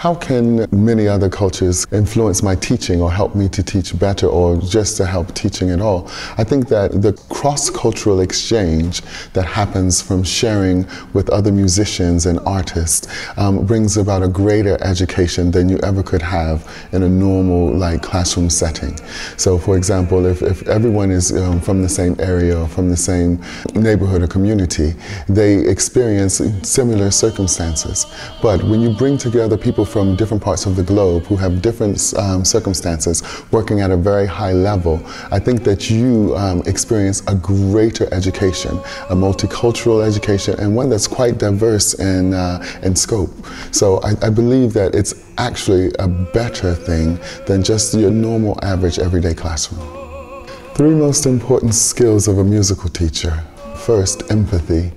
how can many other cultures influence my teaching or help me to teach better or just to help teaching at all? I think that the cross-cultural exchange that happens from sharing with other musicians and artists brings about a greater education than you ever could have in a normal classroom setting. So for example, if everyone is from the same area or from the same neighborhood or community, they experience similar circumstances. But when you bring together people from different parts of the globe who have different circumstances working at a very high level, I think that you experience a greater education, a multicultural education, and one that's quite diverse in scope. So I believe that it's actually a better thing than just your normal, average, everyday classroom. 3 most important skills of a musical teacher. First, empathy.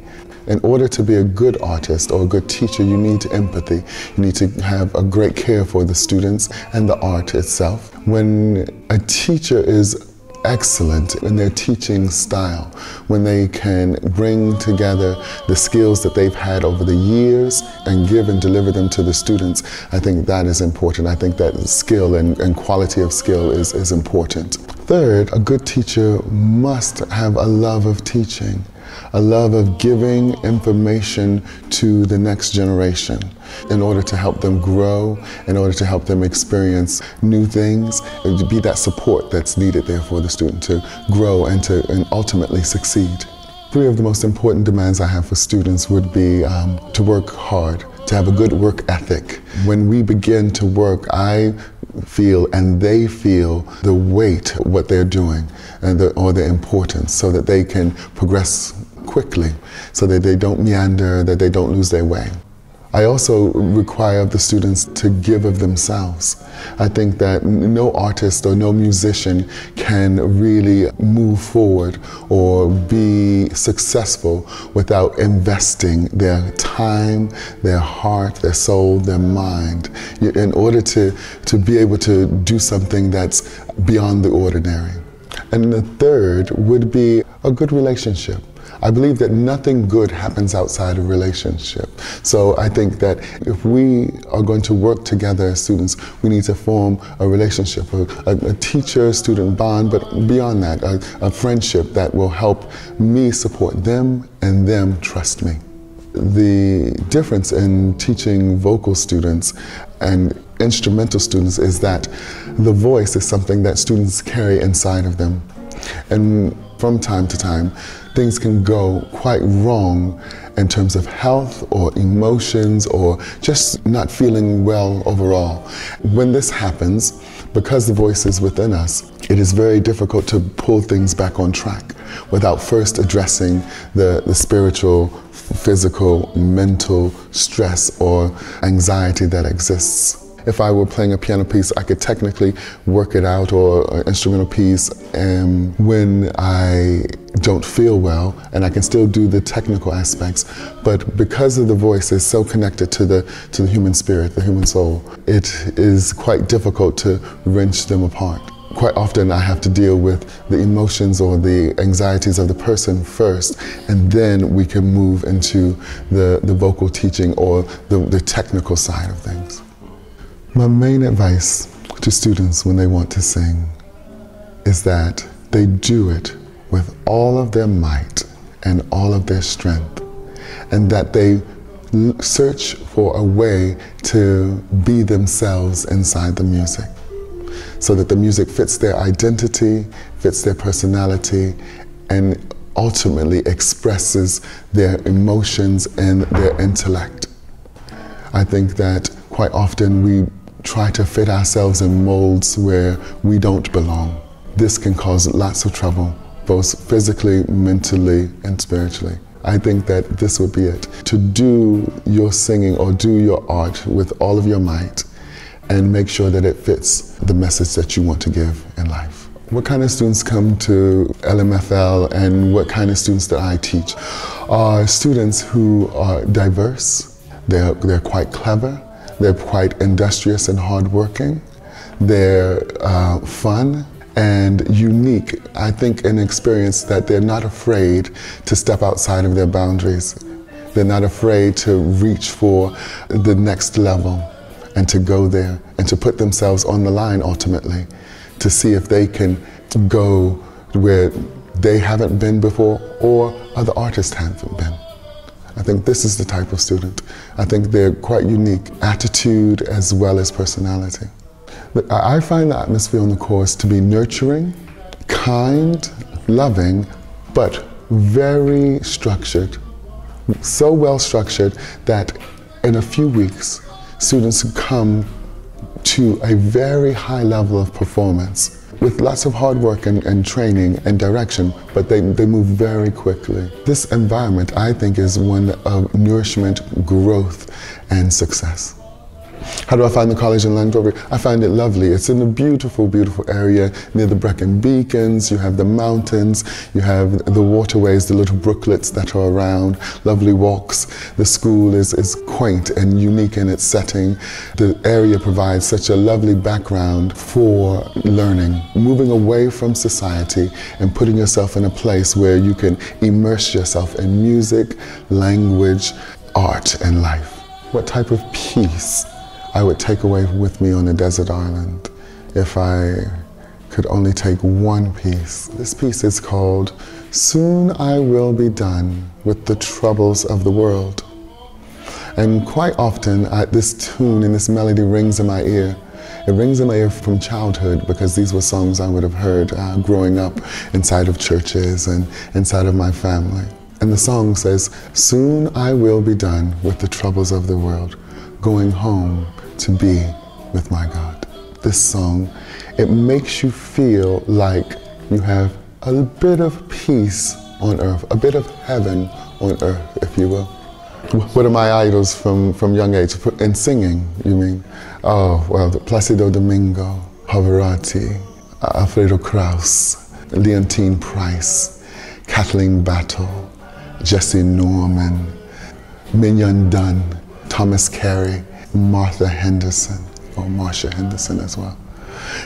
In order to be a good artist or a good teacher, you need empathy. You need to have a great care for the students and the art itself. When a teacher is excellent in their teaching style, when they can bring together the skills that they've had over the years and give and deliver them to the students, I think that is important. I think that skill and quality of skill is important. Third, a good teacher must have a love of teaching, a love of giving information to the next generation in order to help them grow, in order to help them experience new things, and to be that support that's needed there for the student to grow and ultimately succeed. 3 of the most important demands I have for students would be to work hard, to have a good work ethic. When we begin to work, I feel and they feel the weight of what they're doing or the importance, so that they can progress quickly, so that they don't meander, that they don't lose their way. I also require the students to give of themselves. I think that no artist or no musician can really move forward or be successful without investing their time, their heart, their soul, their mind, in order to be able to do something that's beyond the ordinary. And the third would be a good relationship. I believe that nothing good happens outside of relationship. So I think that if we are going to work together as students, we need to form a relationship, a teacher-student bond, but beyond that, a friendship that will help me support them and them trust me. The difference in teaching vocal students and instrumental students is that the voice is something that students carry inside of them. And from time to time, things can go quite wrong in terms of health or emotions or just not feeling well overall. When this happens, because the voice is within us, it is very difficult to pull things back on track without first addressing the spiritual, physical, mental stress or anxiety that exists. If I were playing a piano piece, I could technically work it out, or an instrumental piece, and when I don't feel well, and I can still do the technical aspects, but because of the voice is so connected to the human spirit, the human soul, it is quite difficult to wrench them apart. Quite often I have to deal with the emotions or the anxieties of the person first, and then we can move into the vocal teaching or the technical side of things. My main advice to students when they want to sing is that they do it with all of their might and all of their strength, and that they search for a way to be themselves inside the music, so that the music fits their identity, fits their personality, and ultimately expresses their emotions and their intellect. I think that quite often we try to fit ourselves in molds where we don't belong. This can cause lots of trouble, both physically, mentally, and spiritually. I think that this would be it. To do your singing or do your art with all of your might and make sure that it fits the message that you want to give in life. What kind of students come to LMFL and what kind of students that I teach are students who are diverse, they're quite clever, they're quite industrious and hardworking. They're fun and unique. I think an experience that they're not afraid to step outside of their boundaries. They're not afraid to reach for the next level. and to go there and to put themselves on the line ultimately to see if they can go where they haven't been before or other artists haven't been. I think this is the type of student. I think they're quite unique, attitude as well as personality. I find the atmosphere on the course to be nurturing, kind, loving, but very structured. So well structured that in a few weeks, students come to a very high level of performance with lots of hard work and training and direction, but they move very quickly. This environment, I think, is one of nourishment, growth, and success. How do I find the college in Llandovery? I find it lovely. It's in a beautiful, beautiful area near the Brecon Beacons. You have the mountains, you have the waterways, the little brooklets that are around, lovely walks. The school is quaint and unique in its setting. The area provides such a lovely background for learning, moving away from society and putting yourself in a place where you can immerse yourself in music, language, art, and life. What type of peace I would take away with me on a desert island if I could only take one piece. This piece is called "Soon I Will Be Done with the Troubles of the World." And quite often this tune and this melody rings in my ear. It rings in my ear from childhood because these were songs I would have heard growing up inside of churches and inside of my family. And the song says, "Soon I will be done with the troubles of the world, going home to be with my God." This song, it makes you feel like you have a bit of peace on earth, a bit of heaven on earth, if you will. What are my idols from young age? In singing, you mean? Oh, well, Placido Domingo, Pavarotti, Alfredo Kraus, Leontine Price, Kathleen Battle, Jesse Norman, Mignon Dunn, Thomas Carey, Martha Henderson, or Marsha Henderson as well.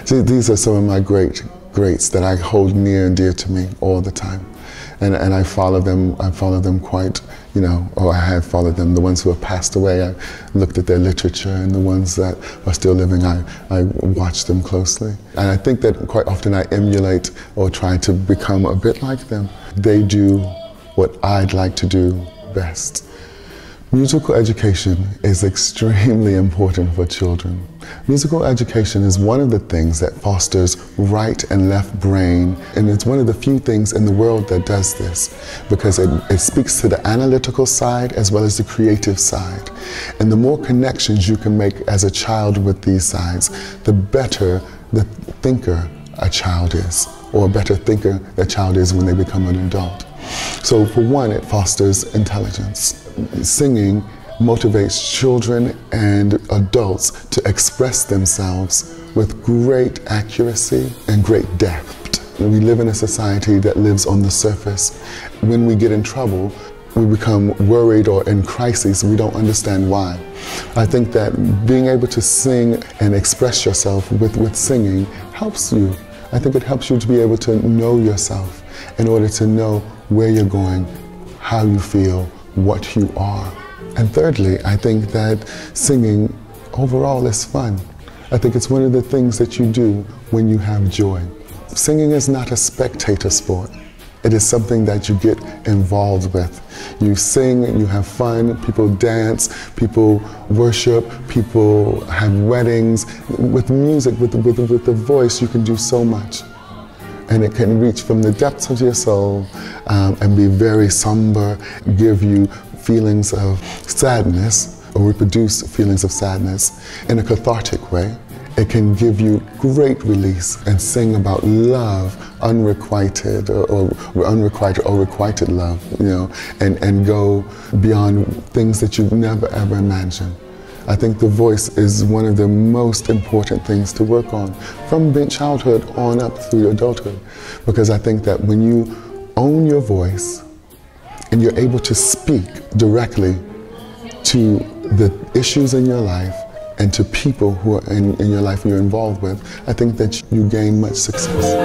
See, these are some of my greats that I hold near and dear to me all the time. And I follow them quite, you know, or I have followed them. The ones who have passed away, I looked at their literature, and the ones that are still living, I watch them closely. And I think that quite often I emulate or try to become a bit like them. They do what I'd like to do best. Musical education is extremely important for children. Musical education is one of the things that fosters right and left brain, and it's one of the few things in the world that does this because it speaks to the analytical side as well as the creative side. And the more connections you can make as a child with these sides, the better the thinker a child is, or a better thinker a child is when they become an adult. So for one, it fosters intelligence. Singing motivates children and adults to express themselves with great accuracy and great depth. We live in a society that lives on the surface. When we get in trouble, we become worried or in crises. We don't understand why. I think that being able to sing and express yourself with singing helps you. I think it helps you to be able to know yourself in order to know where you're going, how you feel, what you are. And thirdly, I think that singing overall is fun. I think it's one of the things that you do when you have joy. Singing is not a spectator sport. It is something that you get involved with. You sing, you have fun, people dance, people worship, people have weddings. With music, with the voice, you can do so much. And it can reach from the depths of your soul and be very somber, give you feelings of sadness, or reproduce feelings of sadness in a cathartic way. It can give you great release and sing about love, unrequited or requited love, you know, and go beyond things that you've never ever imagined. I think the voice is one of the most important things to work on from childhood on up through adulthood, because I think that when you own your voice and you're able to speak directly to the issues in your life and to people who are in your life you're involved with, I think that you gain much success.